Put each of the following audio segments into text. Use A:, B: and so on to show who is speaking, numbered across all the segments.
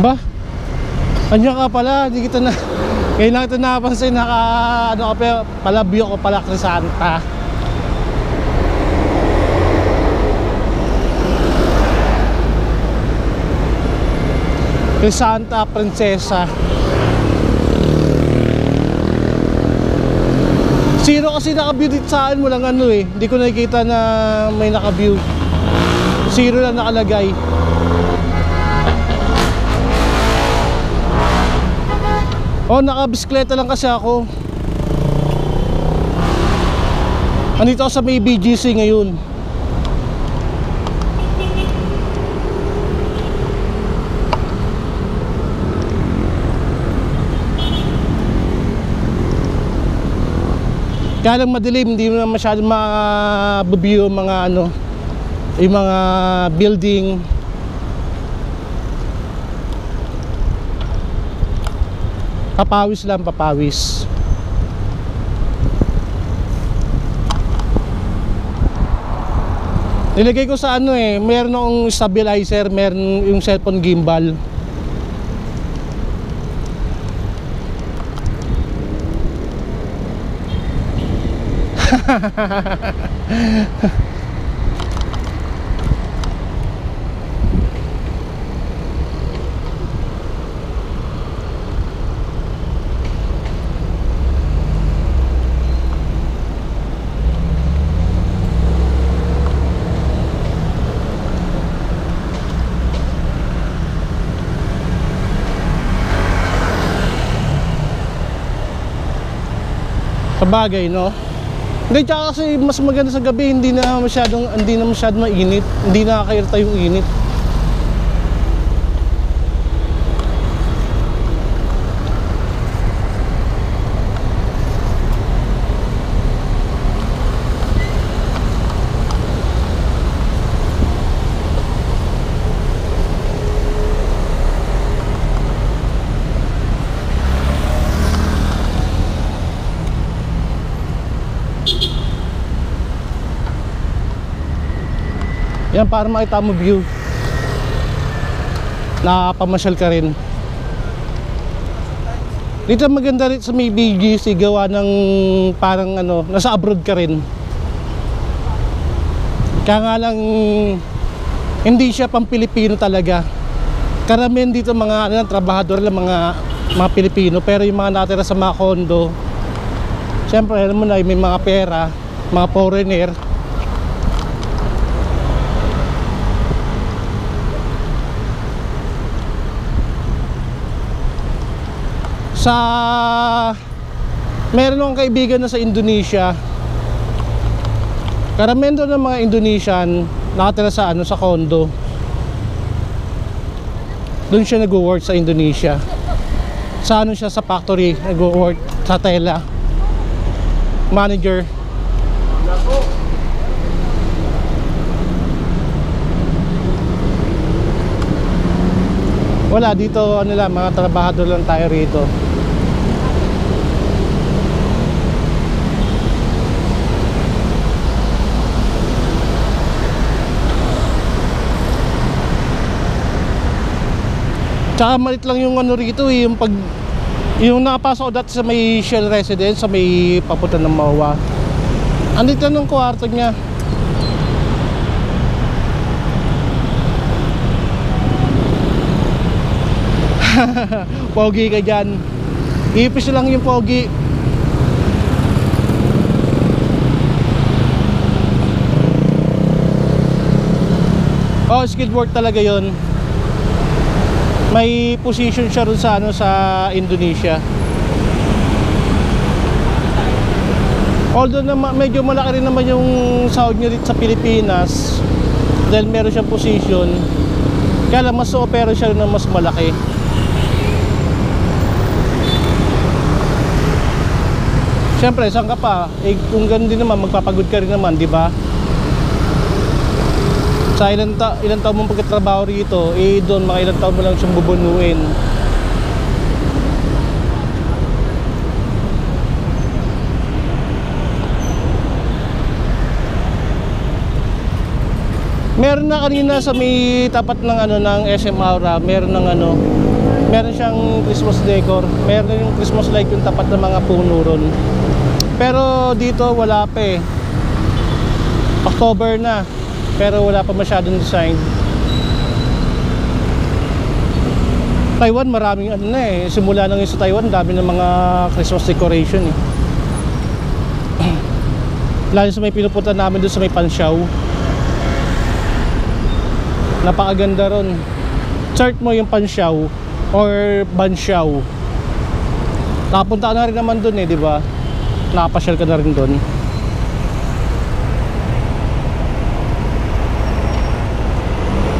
A: Ba? Kanya ka pala, hindi kita na. Ngayon lang ito napansin, ano ka pala, view ko pala Crisanta. Crisanta Prinsesa. Zero kasi naka-view dito sa akin, walang ano eh. Hindi ko nakikita na may naka-view. Zero lang nakalagay. Oh, naka-bisikleta lang kasi ako. Andito ako sa may BGC ngayon. Kaya lang madilim, hindi mo na masyadong ma-view yung mga ano, yung mga building. Papawis lang, papawis. Nilagay ko sa ano eh, meron akong stabilizer, meron yung cellphone gimbal. Sabagay, no? Hindi, tsaka kasi mas maganda sa gabi, hindi na masyadong mainit, hindi nakakairita yung init. Yan, para makita mo view. Nakapamasyal ka rin. Dito maganda rin sa may BGC, gawa ng parang ano, nasa abroad ka rin. Kaya nga lang hindi siya pang Pilipino talaga. Karamihan dito mga ano, trabahador lang, mga Pilipino, pero yung mga natira sa mga condo, siyempre alam mo na, may mga pera, mga foreigner. Meron akong kaibigan na sa Indonesia. Karamihan doon ng mga Indonesian nakatira sa ano, sa condo. Doon siya nag-work sa Indonesia. Sa ano siya, sa factory nag-work sa tela. Manager. Wala dito, ano lang, mga trabahador lang tayo rito. Tsaka malit lang yung ano rito eh, yung nakapasok dati sa may Shell residence, sa may papunta ng Mawa. Andito ng kwarto niya. Pogi ka dyan. Ipis lang yung pogi. Oh, skilled work talaga yon. May position siya rin sa ano, sa Indonesia. Although na medyo malaki rin naman yung sahod niya dito sa Pilipinas, dahil meron siyang position, kaya lang mas opera siya rin na mas malaki. Siyempre, saan ka pa? Eh, kung ganun din naman, magpapagod ka rin naman, di ba? Sa ilang taon mong pagkatrabaho rito, eh doon mga ilang taon mo lang siyang bubunuin. Meron na kanina sa may tapat ng ano, ng SM Aura, meron ng ano, Meron siyang Christmas decor. Meron yung Christmas light yung tapat ng mga puno ron. Pero dito wala pa eh. October na, pero wala pa masyadong design. Taiwan maraming ano na eh. Simula nang sa Taiwan, dami ng mga Christmas decoration eh. Lalo sa may pinupunta namin doon sa may Pansyao. Napakaganda ron. Search mo yung Pansyao or Bansyao. Nakapunta ka na rin naman doon eh, di ba? Nakapasyal ka na rin doon.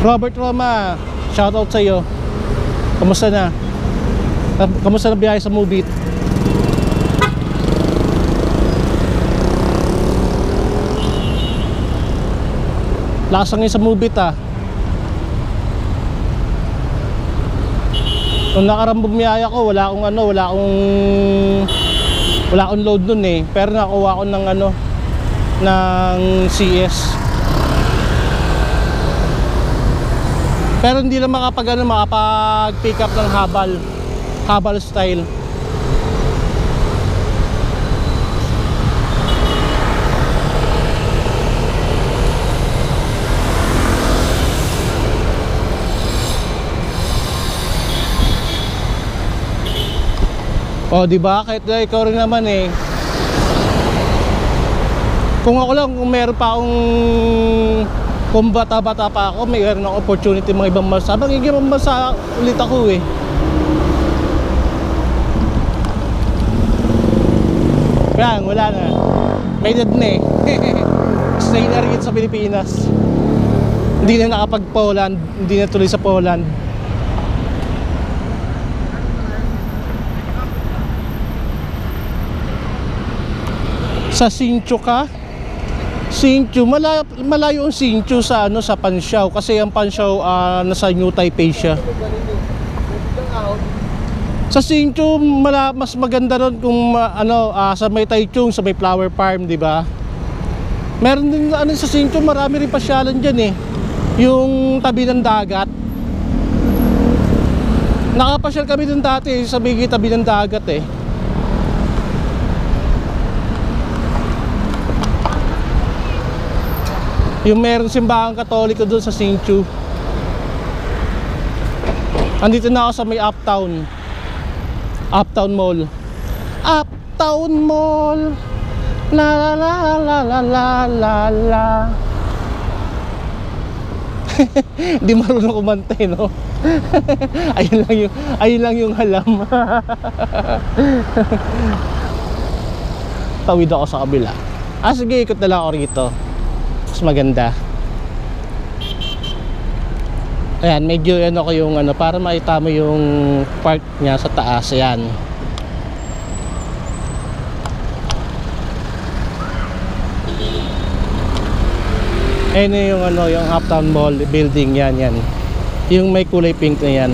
A: Robert Roma, shoutout sa iyo. Kamusta na? Kamusta na biyahe sa Mubit? Lakas lang yun sa Mubit ah. Nung nakarang bumiyaya ko, wala akong load nun eh. Pero nakuha ko ng ng CS. Pero hindi lang makapag pick up ng habal style. O di ba? Kahit ikaw rin naman eh. Kung ako lang, kung meron pa akong, kung bata-bata pa ako, mayroon akong opportunity mga ibang bansa. Magiging ibang bansa ulit ako eh. Yan, wala na. May edad na eh. Stay na rin sa Pilipinas. Hindi na nakapag-Poland. Hindi na tuloy sa Poland. Sa Sinchu ka? Sinchu, malayo ang Sinchu sa sa Pansyao kasi ang Pansyao nasa New Taipei siya. Sa Sinchu mas maganda ron kung sa may Taichung, sa may flower farm, di ba? Meron din sa Sinchu, marami rin pasyalan diyan eh. Yung tabi ng dagat. Nakapasyal kami dun dati sa bigi tabi ng dagat eh. Yung meron simbahang Katoliko doon sa Sinchu. Andito na ako sa may Uptown Mall. Uptown Mall. La la la la la la la la. Di marunong kumanta no. ayun lang yung alam. Tawid ako sa kabila. Sige, ikot na lang ako rito. Mas maganda. Ayan, medyo ko yung para makita mo yung park niya sa taas. Ayan. Ayan yung yung Uptown Mall building yan. Yung may kulay pink na yan.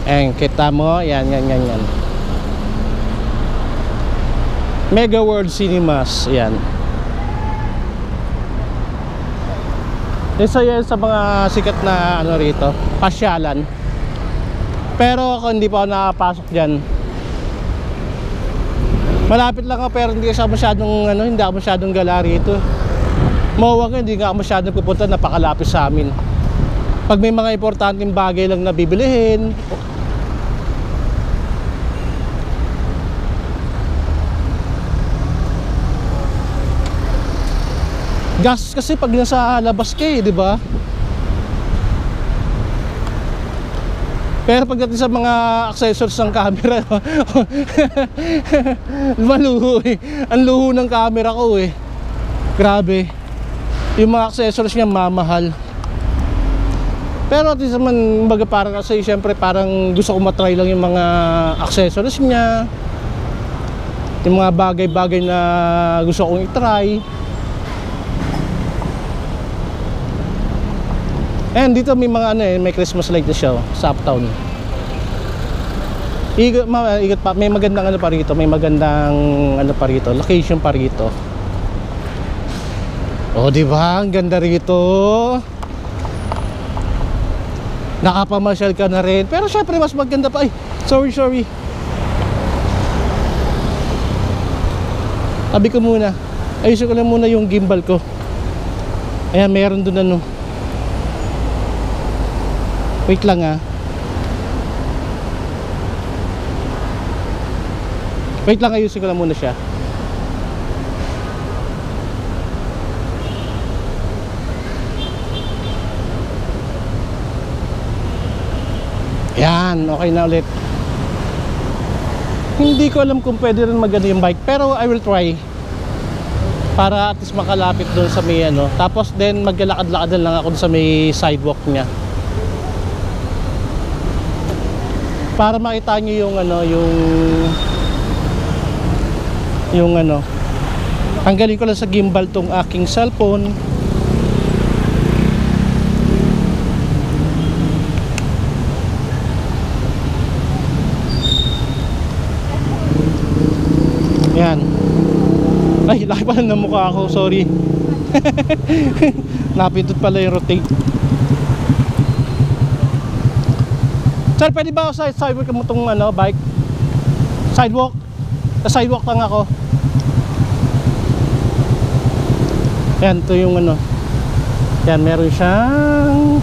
A: Ayan, kita mo, yan. Mega World Cinemas, yan. Isa yan sa mga sikat na rito, pasyalan. Pero ako hindi pa ako nakapasok dyan. Malapit lang ako pero hindi ako masyadong gala rito. Mawag hindi nga ako masyadong pupunta, napakalapit sa amin. Pag may mga importanteng bagay lang na bibilihin, gas kasi pag nasa labas kayo, di ba? Pero pagdating sa mga accessories ng camera, maluho eh. Ang luho ng camera ko eh. Grabe. Yung mga accessories niya mamahal. Pero at least naman, parang kasi syempre parang gusto ko matry lang yung mga accessories niya. Yung mga bagay-bagay na gusto kong itry. And dito may mga may Christmas light na siya sa Uptown. Ikot pa, may magandang ano pa rito, may magandang ano pa rito, location pa rito. Oh, di ba? Ang ganda rito. Nakapamasyal ka na rin. Pero syempre mas maganda pa. Ay, sorry. Tabi ko muna. Ayusin ko lang muna yung gimbal ko. Ayan, meron dun ano. Wait lang ah. Wait lang, ayusin ko lang muna siya. Yan, okay na ulit. Hindi ko alam kung pwede rin magano yung bike, pero I will try. Para at least makalapit doon sa may ano. Tapos then maglalakad-lakad lang ako sa may sidewalk niya. Para makita nyo yung ano, yung ano. Tanggalin ko lang sa gimbal tong aking cellphone. Yan. Ay, laki pala ng mukha ako, sorry. Napindot pala yung rotate. Sir, pwede ba ako sa sidewalk mo itong ano, bike? Sidewalk? Sa sidewalk lang ako. Yan, ito yung ano. Yan, meron siyang